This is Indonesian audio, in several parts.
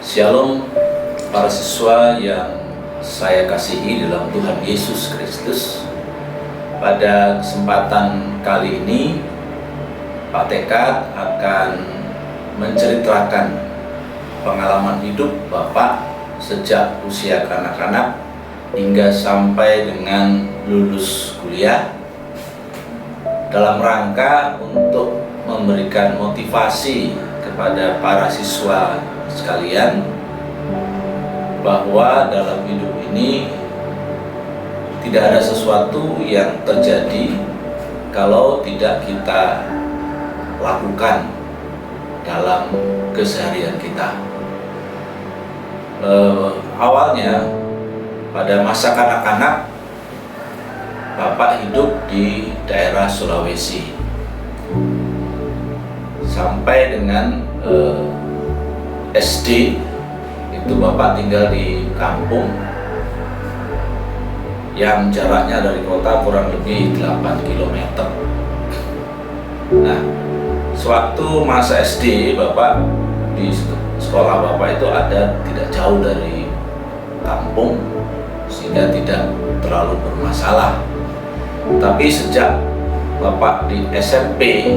Shalom para siswa yang saya kasihi dalam Tuhan Yesus Kristus. Pada kesempatan kali ini Pak Tekad akan menceritakan pengalaman hidup Bapak sejak usia kanak-kanak hingga sampai dengan lulus kuliah, dalam rangka untuk memberikan motivasi kepada para siswa sekalian bahwa dalam hidup ini tidak ada sesuatu yang terjadi kalau tidak kita lakukan dalam keseharian kita. Awalnya pada masa kanak-kanak Bapak hidup di daerah Sulawesi sampai dengan SD itu Bapak tinggal di kampung yang jaraknya dari kota kurang lebih 8 km. Nah, sewaktu masa SD Bapak di sekolah Bapak itu ada tidak jauh dari kampung sehingga tidak terlalu bermasalah. Tapi sejak Bapak di SMP,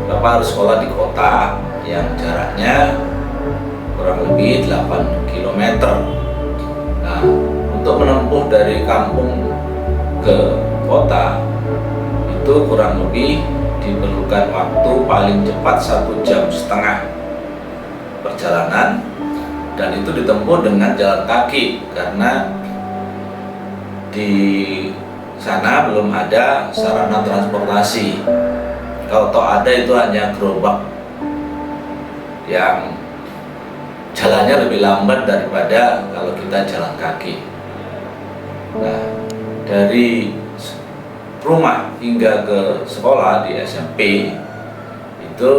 Bapak harus sekolah di kota yang jaraknya kurang lebih 8 km. Nah, untuk menempuh dari kampung ke kota itu kurang lebih diperlukan waktu paling cepat 1,5 jam perjalanan, dan itu ditempuh dengan jalan kaki karena di sana belum ada sarana transportasi. Kalau toh ada itu hanya gerobak yang jalannya lebih lambat daripada kalau kita jalan kaki. Nah, dari rumah hingga ke sekolah di SMP itu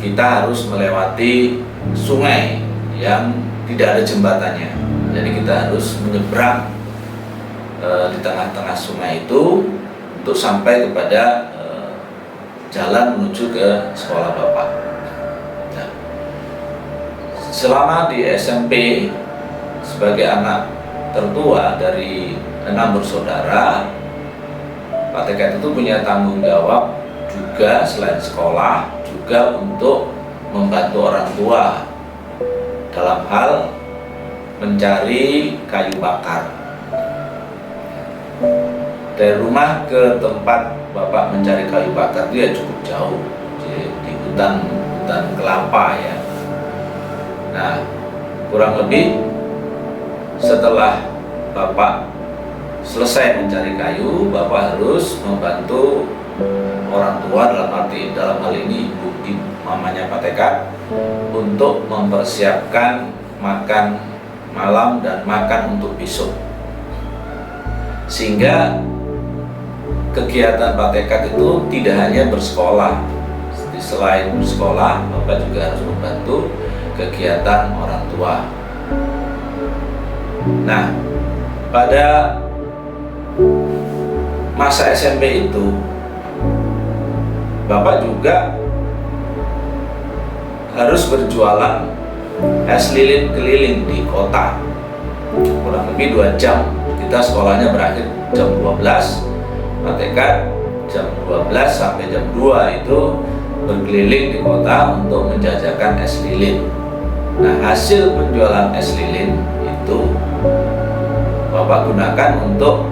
kita harus melewati sungai yang tidak ada jembatannya. Jadi kita harus menyeberang di tengah-tengah sungai itu untuk sampai kepada jalan menuju ke sekolah Bapak. Nah, selama di SMP sebagai anak tertua dari 6 bersaudara, Pak Tekad itu punya tanggung jawab juga selain sekolah juga untuk membantu orang tua dalam hal mencari kayu bakar. Dari rumah ke tempat Bapak mencari kayu bakar itu ya cukup jauh, di hutan kelapa ya. Nah, kurang lebih setelah Bapak selesai mencari kayu, Bapak harus membantu orang tua, dalam hal ini ibu mamanya Pak Tekad, untuk mempersiapkan makan malam dan makan untuk besok. Sehingga kegiatan Pak Tekad itu tidak hanya bersekolah. Selain bersekolah, Bapak juga harus membantu kegiatan orang tua. Nah, pada masa SMP itu Bapak juga harus berjualan es lilin keliling di kota. Kurang lebih 2 jam. Kita sekolahnya berakhir jam 12. Pak Tekad jam 12 sampai jam 2 itu berkeliling di kota untuk menjajakan es lilin. Nah, hasil penjualan es lilin itu Bapak gunakan untuk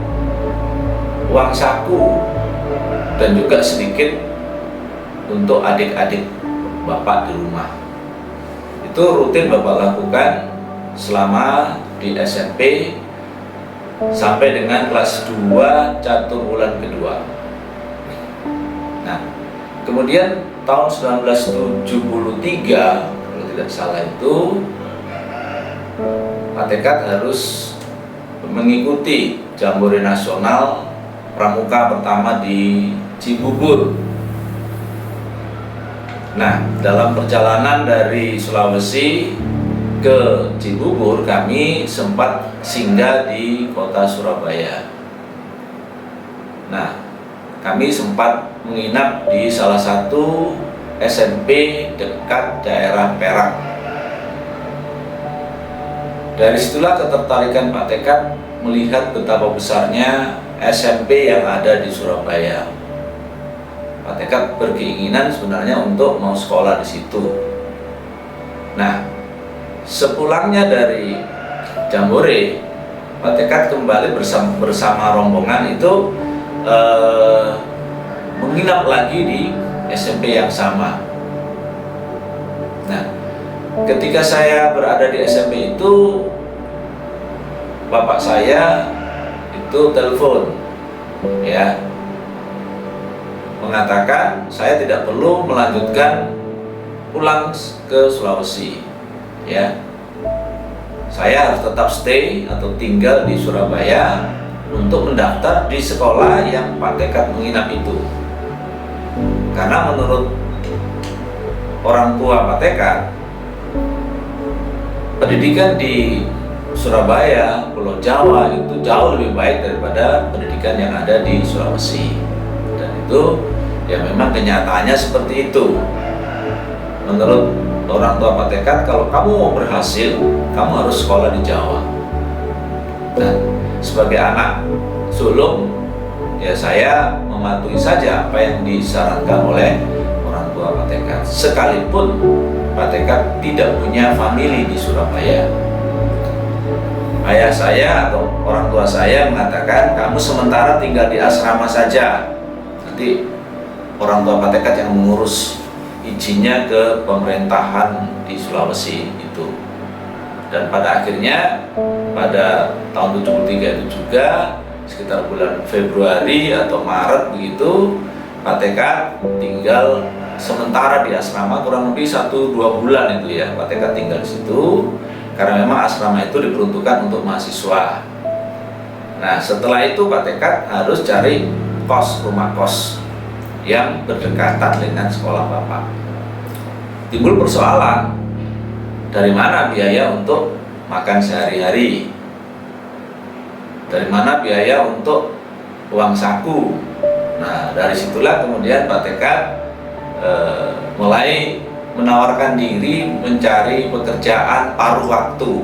uang saku dan juga sedikit untuk adik-adik Bapak di rumah. Itu rutin Bapak lakukan selama di SMP sampai dengan kelas 2 catur bulan kedua. Nah, kemudian tahun 1973 kalau tidak salah itu Pak Tekad harus mengikuti Jambore Nasional Pramuka pertama di Cibubur. Nah, dalam perjalanan dari Sulawesi ke Cibubur, kami sempat singgah di kota Surabaya. Nah, kami sempat menginap di salah satu SMP dekat daerah Perak. Dari situlah ketertarikan Pak Tekad melihat betapa besarnya SMP yang ada di Surabaya. Pak Tekad berkeinginan sebenarnya untuk mau sekolah di situ. Nah, sepulangnya dari Jambore, Pak Tekad kembali bersama rombongan itu menginap lagi di SMP yang sama. Nah, ketika saya berada di SMP itu, bapak saya itu telepon, ya, mengatakan saya tidak perlu melanjutkan pulang ke Sulawesi, ya. Saya harus tetap stay atau tinggal di Surabaya untuk mendaftar di sekolah yang Pak Tekad menginap itu. Karena menurut orang tua Pak Tekad, pendidikan di Surabaya, Pulau Jawa itu jauh lebih baik daripada pendidikan yang ada di Sulawesi. Dan itu ya memang kenyataannya seperti itu. Menurut orang tua Pak Tekad, kalau kamu mau berhasil, kamu harus sekolah di Jawa. Dan sebagai anak sulung, ya saya mematuhi saja apa yang disarankan oleh orang tua Pak Tekad. Sekalipun Pak Tekad tidak punya famili di Surabaya. Ayah saya atau orang tua saya mengatakan, kamu sementara tinggal di asrama saja. Nanti orang tua Pak Tekad yang mengurus izinnya ke pemerintahan di Sulawesi itu. Dan pada akhirnya pada tahun 73 itu juga sekitar bulan Februari atau Maret begitu, Pak Tekad tinggal sementara di asrama kurang lebih 1-2 bulan itu ya. Pak Tekad tinggal di situ karena memang asrama itu diperuntukkan untuk mahasiswa. Nah, setelah itu Pak Tekad harus cari rumah kos yang berdekatan dengan sekolah Bapak. Timbul persoalan, dari mana biaya untuk makan sehari-hari? Dari mana biaya untuk uang saku? Nah, dari situlah kemudian Pak Tekad mulai menawarkan diri mencari pekerjaan paruh waktu.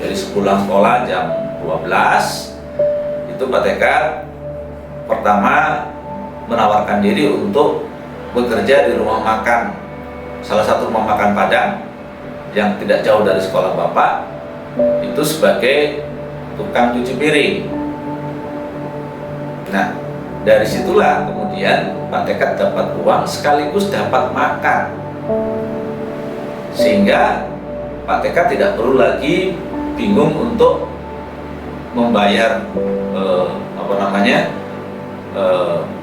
Jadi sepulang sekolah jam 12, itu Pak Tekad pertama menawarkan diri untuk bekerja di rumah makan, salah satu rumah makan Padang yang tidak jauh dari sekolah Bapak, itu sebagai tukang cuci piring. Nah, dari situlah kemudian Pak Tekad dapat uang sekaligus dapat makan, sehingga Pak Tekad tidak perlu lagi bingung untuk membayar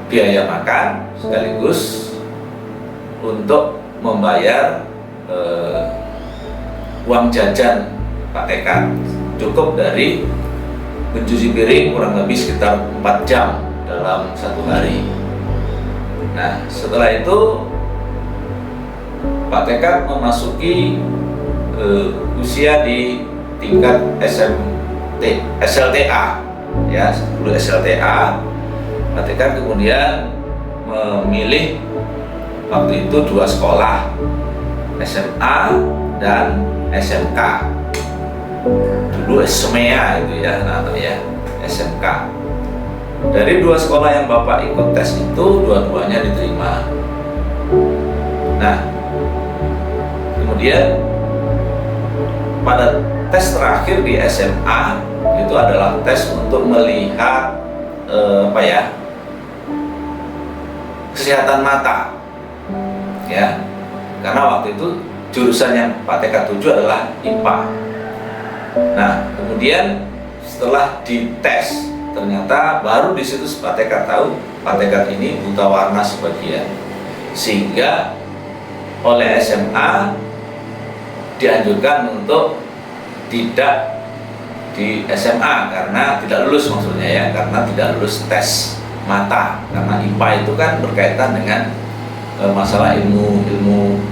biaya makan sekaligus untuk membayar uang jajan Pak Tekad. Cukup dari mencuci piring kurang lebih sekitar 4 jam dalam satu hari. Nah, setelah itu Pak Tekad memasuki usia di tingkat SLTA, ya, dulu SLTA. Pak Tekad kemudian memilih waktu itu 2 sekolah, SMA dan SMK. Dulu SMEA itu ya, namanya SMK. Dari 2 sekolah yang Bapak ikut tes itu, dua-duanya diterima. Nah, kemudian pada tes terakhir di SMA itu adalah tes untuk melihat kesehatan mata, ya, karena waktu itu jurusan yang Pak Tekad tuju adalah IPA. Nah, kemudian setelah dites, ternyata baru di situ Pak Tekad tahu Pak Tekad ini buta warna sebagian, sehingga oleh SMA dianjurkan untuk tidak di SMA karena tidak lulus, maksudnya ya, karena tidak lulus tes mata, karena IPA itu kan berkaitan dengan masalah ilmu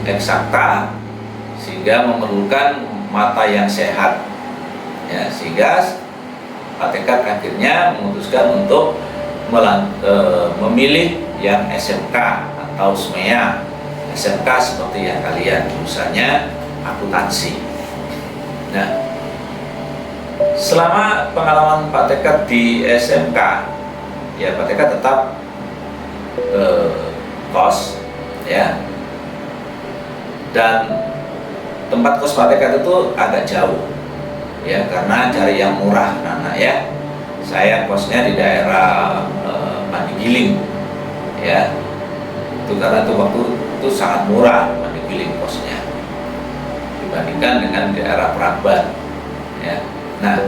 eksakta, sehingga memerlukan mata yang sehat, ya, sehingga Pak Tekad akhirnya memutuskan untuk memilih yang SMK atau SMEA, SMK seperti yang kalian jurusannya akuntansi. Nah, selama pengalaman Pak Tekad di SMK, ya Pak Tekad tetap kos, ya, dan tempat kos Pak Tekad itu agak jauh, ya, karena cari yang murah, Nana, ya. Saya kosnya di daerah Pandigiling, ya, itu karena itu waktu itu sangat murah Pandigiling kosnya dibandingkan dengan daerah Pragban, ya. Nah,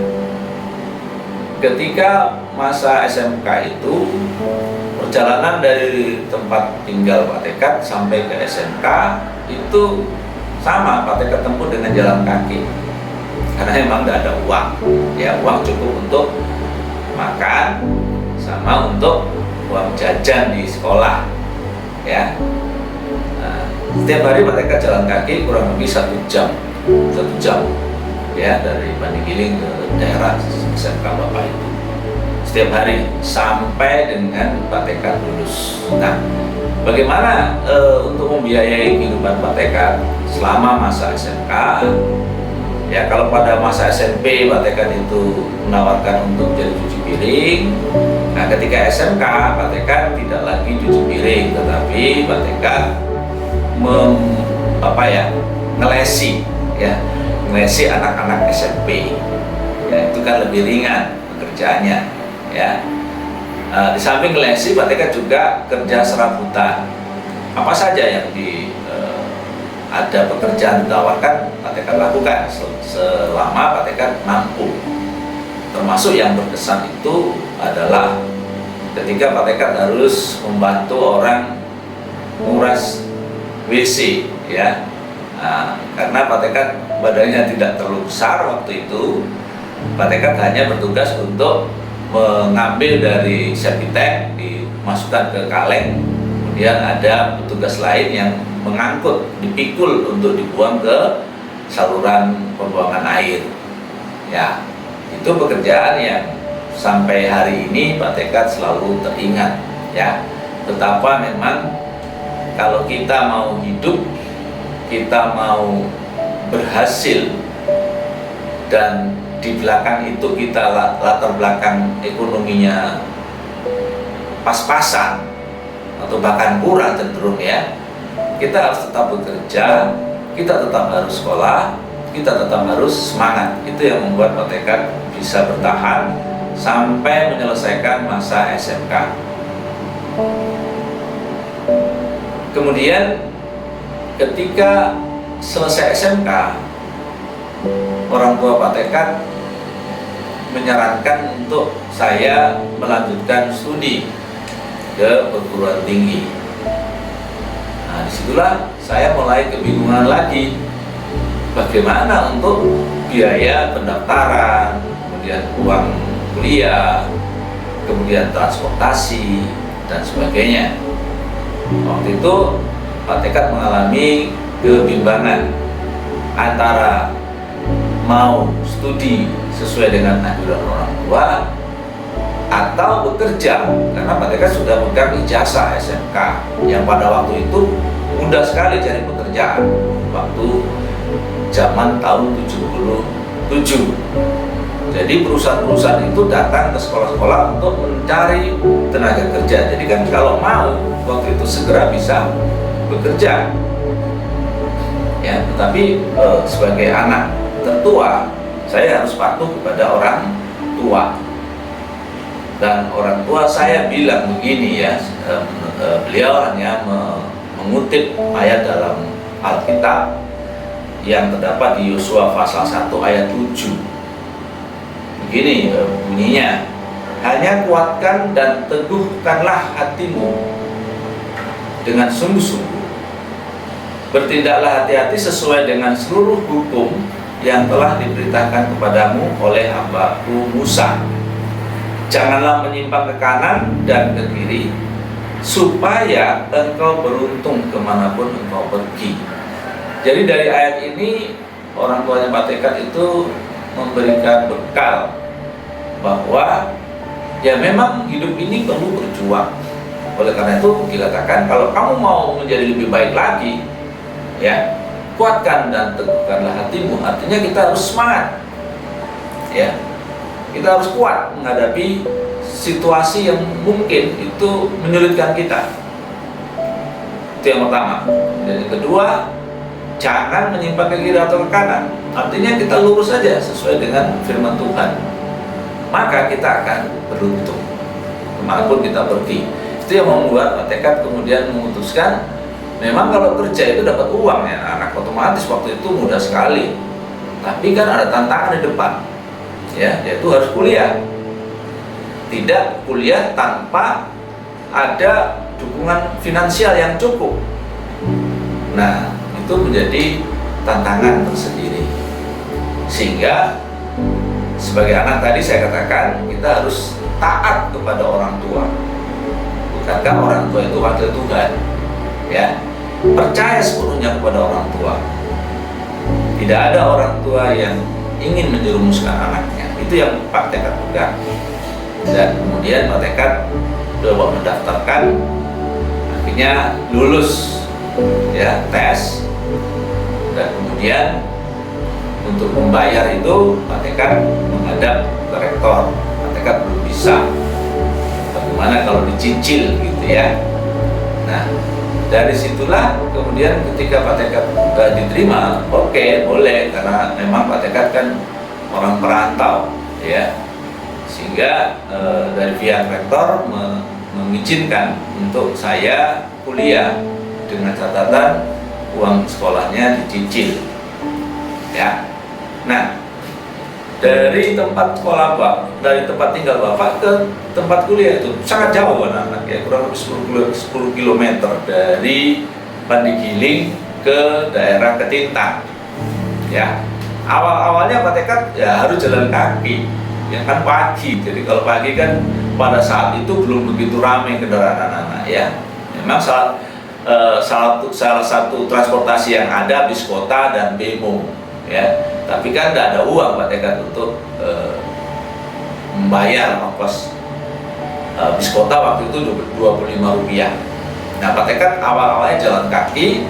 ketika masa SMK itu, perjalanan dari tempat tinggal Pak Tekad sampai ke SMK itu sama Pak Tekad tempuh dengan jalan kaki, karena memang tidak ada uang, ya, uang cukup untuk makan sama untuk uang jajan di sekolah, ya. Nah, setiap hari Pak Tekad jalan kaki kurang lebih 1 jam, ya, dari Pandigiling ke daerah SMK Bapak itu setiap hari sampai dengan Pak Tekad lulus. Nah, bagaimana untuk membiayai kehidupan Pak Tekad selama masa SMK? Ya, kalau pada masa SMP Pak Tekad itu menawarkan untuk jadi cuci piring. Nah, ketika SMK Pak Tekad tidak lagi cuci piring, tetapi Pak Tekad ngelesi, ya, ngelesi anak-anak SMP. Ya, itu kan lebih ringan pekerjaannya, ya. Di samping ngelesi, Pak Tekad juga kerja serabutan. Apa saja yang ada pekerjaan ditawarkan, Pak Tekad lakukan selama Pak Tekad mampu. Termasuk yang berkesan itu adalah ketika Pak Tekad harus membantu orang nguras WC, ya. Nah, karena Pak Tekad badannya tidak terlalu besar waktu itu, Pak Tekad hanya bertugas untuk mengambil dari septic tank, dimasukkan ke kaleng, kemudian ada petugas lain yang mengangkut, dipikul untuk dibuang ke saluran pembuangan air. Ya, itu pekerjaan yang sampai hari ini Pak Tekad selalu teringat, ya, betapa memang kalau kita mau hidup, kita mau berhasil, dan di belakang itu kita latar belakang ekonominya pas-pasan atau bahkan kurang cenderung, ya, kita harus tetap bekerja, kita tetap harus sekolah, kita tetap harus semangat. Itu yang membuat Pak Tekad bisa bertahan sampai menyelesaikan masa SMK. Kemudian ketika selesai SMK, orang tua Pak Tekad menyarankan untuk saya melanjutkan studi ke perguruan tinggi. Nah, disitulah saya mulai kebingungan lagi, bagaimana untuk biaya pendaftaran, kemudian uang kuliah, kemudian transportasi, dan sebagainya. Waktu itu Pak Tekad mengalami kebimbangan antara mau studi sesuai dengan anjuran orang tua atau bekerja, karena Pak Tekad sudah memegang ijazah SMK yang pada waktu itu mudah sekali cari pekerjaan waktu zaman tahun 77. Jadi perusahaan-perusahaan itu datang ke sekolah-sekolah untuk mencari tenaga kerja. Jadi kan kalau mau waktu itu segera bisa bekerja, ya. Tetapi sebagai anak tertua, saya harus patuh kepada orang tua. Dan orang tua saya bilang begini, ya, beliau hanya mengutip ayat dalam Alkitab yang terdapat di Yosua pasal 1 ayat 7. Begini bunyinya, hanya kuatkan dan teguhkanlah hatimu dengan sungguh-sungguh. Bertindaklah hati-hati sesuai dengan seluruh hukum yang telah diberitakan kepadamu oleh hamba-Ku Musa. Janganlah menyimpang ke kanan dan ke kiri, supaya engkau beruntung kemanapun engkau pergi. Jadi dari ayat ini orang tuanya Pak Tekad itu memberikan bekal bahwa ya memang hidup ini perlu berjuang, Oleh karena itu dikatakan kalau kamu mau menjadi lebih baik lagi, ya, kuatkan dan teguhkanlah hatimu. Artinya kita harus semangat, ya, kita harus kuat menghadapi situasi yang mungkin itu menyulitkan kita. Itu yang pertama. Dan yang kedua, jangan menyimpang ke kiri atau ke kanan. Artinya kita lurus saja sesuai dengan firman Tuhan, maka kita akan beruntung kemanapun kita pergi. Itu yang membuat Pak Tekad kemudian memutuskan, memang kalau kerja itu dapat uang ya anak, otomatis waktu itu mudah sekali. Tapi kan ada tantangan di depan, ya, yaitu harus kuliah. Tidak kuliah tanpa ada dukungan finansial yang cukup. Nah, itu menjadi tantangan tersendiri. Sehingga sebagai anak tadi saya katakan kita harus taat kepada orang tua. Bukankah orang tua itu wakil Tuhan? Ya, percaya sepenuhnya kepada orang tua. Tidak ada orang tua yang ingin menjerumuskan anaknya. Itu yang Pak Tekad pegang. Dan kemudian Pak Tekad coba mendaftarkan, akhirnya lulus, ya, tes. Dan kemudian untuk membayar itu Pak Tekad menghadap ke rektor. Pak Tekad belum bisa, bagaimana kalau dicicil gitu ya. Nah, dari situlah kemudian ketika Pak Tekad diterima, oke, boleh, karena memang Pak Tekad kan orang perantau, ya, sehingga dari pihak rektor mengizinkan untuk saya kuliah dengan catatan uang sekolahnya dicicil, ya. Nah, dari tempat sekolah dari tempat tinggal Bapak ke tempat kuliah itu sangat jauh anak-anak, ya, kurang lebih 10 km dari Pandigiling ke daerah Ketintang, ya. Awal-awalnya Pak Tekad ya harus jalan kaki, ya kan, pagi. Jadi kalau pagi kan pada saat itu belum begitu ramai kendaraan anak-anak, ya. Memang salah satu transportasi yang ada bis kota dan bemo, ya. Tapi kan tidak ada uang Pak Tekad untuk membayar ongkos bis kota waktu itu Rp25. Nah, Pak Tekad awal-awalnya jalan kaki.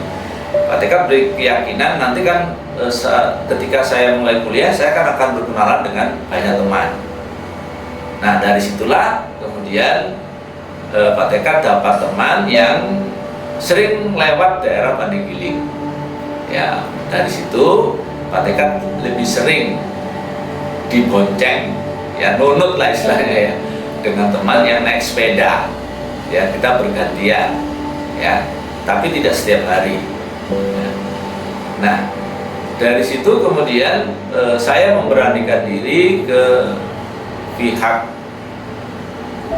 Pak Tekad berkeyakinan nanti kan ketika saya mulai kuliah, saya akan berkenalan dengan banyak teman. Nah, dari situlah kemudian Pak Tekad dapat teman yang sering lewat daerah Pandigiling, ya. Dari situ Pak Tekad lebih sering dibonceng, ya, nunut lah istilahnya, ya, dengan teman yang naik sepeda, ya, kita bergantian, ya, tapi tidak setiap hari, ya. Nah, dari situ kemudian saya memberanikan diri ke pihak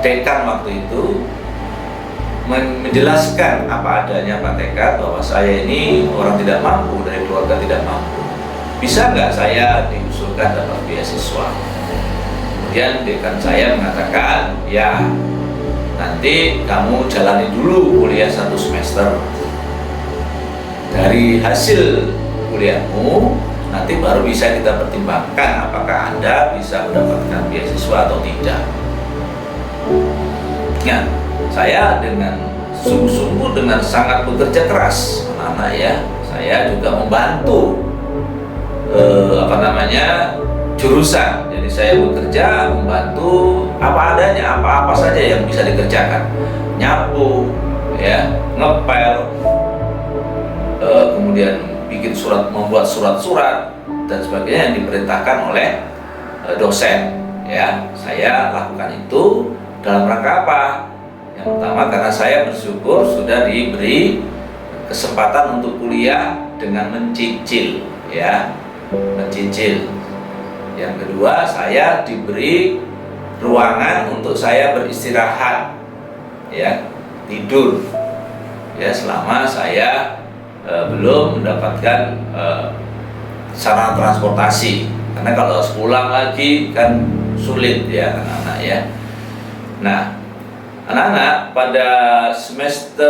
dekan waktu itu, menjelaskan apa adanya Pak Tekad, bahwa saya ini orang tidak mampu, dari keluarga tidak mampu. Bisa nggak saya diusulkan dapat beasiswa? Kemudian dekan saya mengatakan, ya, nanti kamu jalani dulu kuliah 1 semester. Dari hasil kuliahmu nanti baru bisa kita pertimbangkan apakah Anda bisa mendapatkan beasiswa atau tidak. Nah, saya dengan sungguh-sungguh, dengan sangat bekerja keras, anak-anak, ya, saya juga membantu jurusan. Jadi saya bekerja membantu apa adanya, apa-apa saja yang bisa dikerjakan, nyapu, ya, ngepel, kemudian bikin surat, membuat surat-surat dan sebagainya yang diperintahkan oleh dosen, ya. Saya lakukan itu dalam rangka apa? Yang pertama, karena saya bersyukur sudah diberi kesempatan untuk kuliah dengan mencicil, ya, mencicil. Yang kedua, saya diberi ruangan untuk saya beristirahat, ya, tidur, ya, selama saya belum mendapatkan sarana transportasi. Karena kalau pulang lagi kan sulit, ya, anak-anak, ya. Nah, anak-anak, pada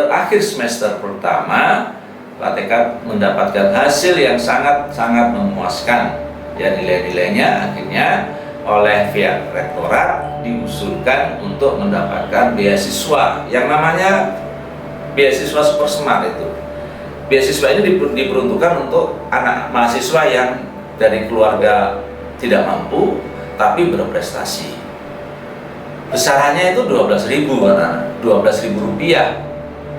akhir semester pertama Pak Tekad mendapatkan hasil yang sangat-sangat memuaskan, ya, nilai-nilainya. Akhirnya oleh pihak rektorat diusulkan untuk mendapatkan beasiswa yang namanya beasiswa Super Smart itu. Beasiswa ini diperuntukkan untuk anak mahasiswa yang dari keluarga tidak mampu tapi berprestasi. Besarannya itu 12.000 rupiah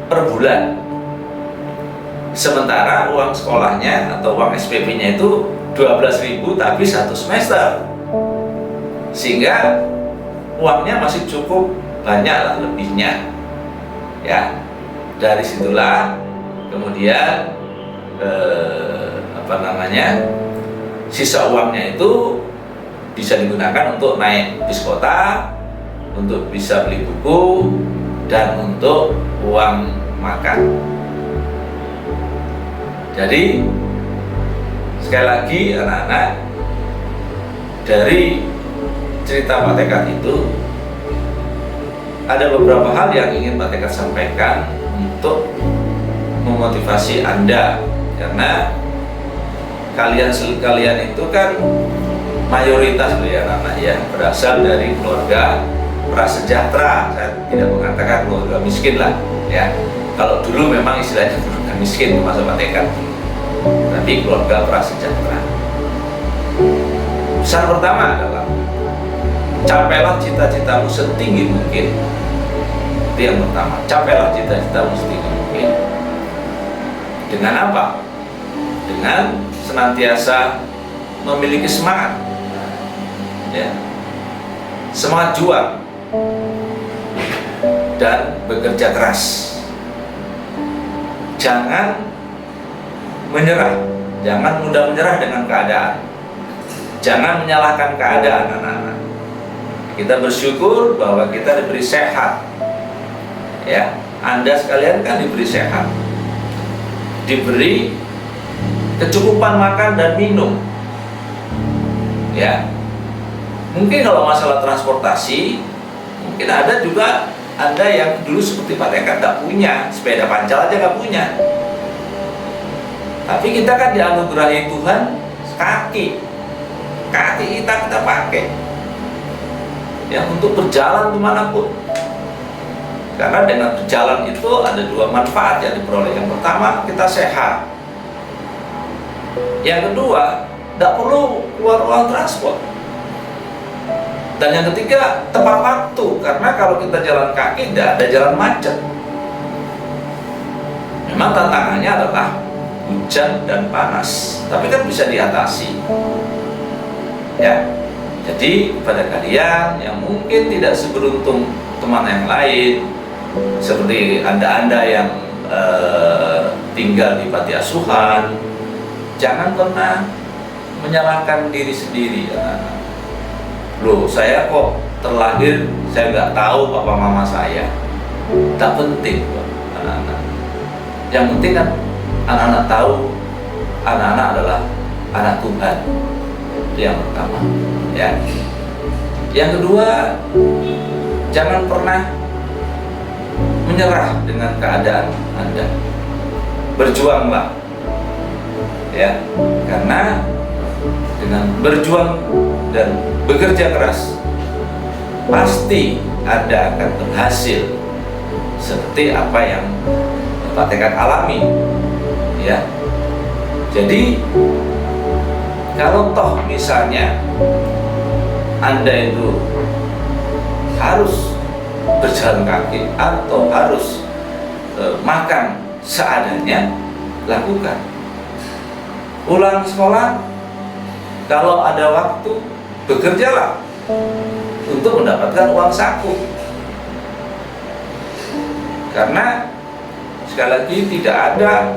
per bulan. Sementara uang sekolahnya atau uang SPP-nya itu 12.000 tapi 1 semester. Sehingga uangnya masih cukup banyak lah lebihnya. Ya. Dari situlah kemudian sisa uangnya itu bisa digunakan untuk naik bis kota, untuk bisa beli buku, dan untuk uang makan. Jadi sekali lagi anak-anak, dari cerita Pak Tekad itu ada beberapa hal yang ingin Pak Tekad sampaikan untuk memotivasi Anda, karena kalian itu kan mayoritas ya anak-anak ya berasal dari keluarga prasejahtera. Saya tidak mengatakan keluarga miskin lah ya. Kalau dulu memang istilahnya keluarga miskin masa Pak Tekad, tapi keluarga prasejahtera. Pesan pertama adalah capailah cita-citamu setinggi mungkin. Itu yang pertama, capailah cita-citamu setinggi mungkin. Dengan apa? Dengan senantiasa memiliki semangat, ya, semangat juang dan bekerja keras. Jangan menyerah, jangan mudah menyerah dengan keadaan. Jangan menyalahkan keadaan, anak-anak. Kita bersyukur bahwa kita diberi sehat. Ya, Anda sekalian kan diberi sehat, diberi kecukupan makan dan minum. Ya, mungkin kalau masalah transportasi, mungkin ada juga Anda yang dulu seperti Pak Tekad tak punya sepeda pancal aja nggak punya. Tapi kita kan dianugerahi Tuhan kaki kita pakai. Ya, untuk berjalan dimanapun. Karena dengan berjalan itu ada 2 manfaat yang diperoleh. Yang pertama, kita sehat. Yang kedua, tidak perlu keluar uang transport. Dan yang ketiga, tepat waktu. Karena kalau kita jalan kaki, tidak ada jalan macet. Memang tantangannya adalah hujan dan panas, tapi kan bisa diatasi. Ya. Jadi kepada kalian yang mungkin tidak seberuntung teman yang lain, seperti Anda yang tinggal di panti asuhan, jangan pernah menyalahkan diri sendiri. Loh, saya kok terlahir saya nggak tahu papa mama saya. Tak penting, anak-anak. Yang penting kan anak-anak tahu anak-anak adalah anak Tuhan. Itu yang pertama. Ya. Yang kedua, jangan pernah menyerah dengan keadaan Anda. Berjuanglah. Ya, karena dengan berjuang dan bekerja keras pasti Anda akan berhasil seperti apa yang Pak Tekad alami. Ya. Jadi kalau toh misalnya Anda itu harus berjalan kaki atau harus makan seadanya, lakukan. Pulang sekolah, kalau ada waktu, bekerjalah untuk mendapatkan uang saku. Karena sekali lagi tidak ada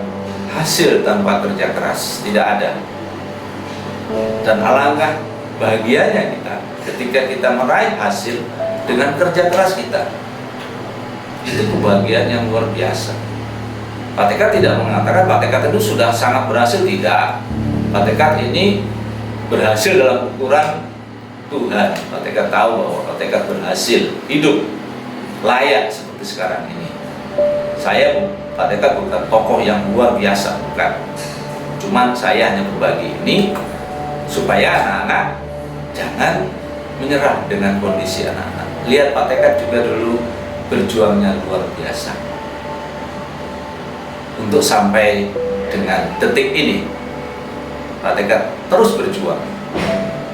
hasil tanpa kerja keras, tidak ada. Dan alangkah bahagianya kita ketika kita meraih hasil dengan kerja keras kita. Itu kebahagiaan yang luar biasa. Pak Tekad tidak mengatakan Pak Tekad itu sudah sangat berhasil, tidak. Pak Tekad ini berhasil dalam ukuran Tuhan. Pak Tekad tahu bahwa Pak Tekad berhasil hidup layak seperti sekarang ini. Saya, Pak Tekad bukan tokoh yang luar biasa, bukan. Cuman saya hanya berbagi ini supaya anak-anak jangan menyerah dengan kondisi anak-anak. Lihat Pak Tekad juga dulu berjuangnya luar biasa untuk sampai dengan detik ini. Pak Tekad terus berjuang.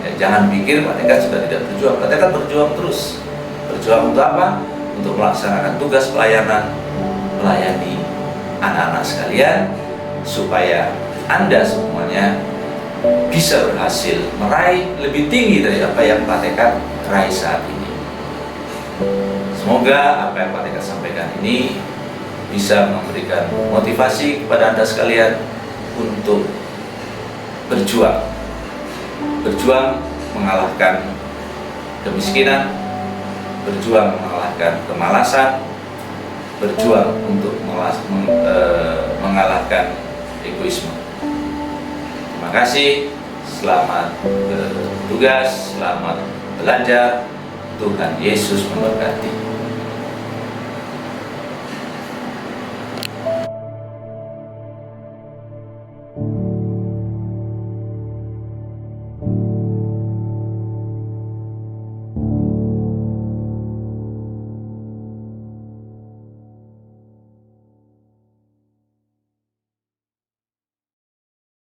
Ya, jangan pikir Pak Tekad sudah tidak berjuang. Pak Tekad berjuang terus. Berjuang untuk apa? Untuk melaksanakan tugas pelayanan, melayani anak-anak sekalian, supaya Anda semuanya bisa berhasil meraih lebih tinggi dari apa yang Pak Tekad raih saat ini. Semoga apa yang Pak Tekad sampaikan ini bisa memberikan motivasi kepada Anda sekalian untuk berjuang mengalahkan kemiskinan, berjuang mengalahkan kemalasan, berjuang untuk mengalahkan egoisme. Terima kasih, selamat bertugas, selamat belajar. Tuhan Yesus memberkati.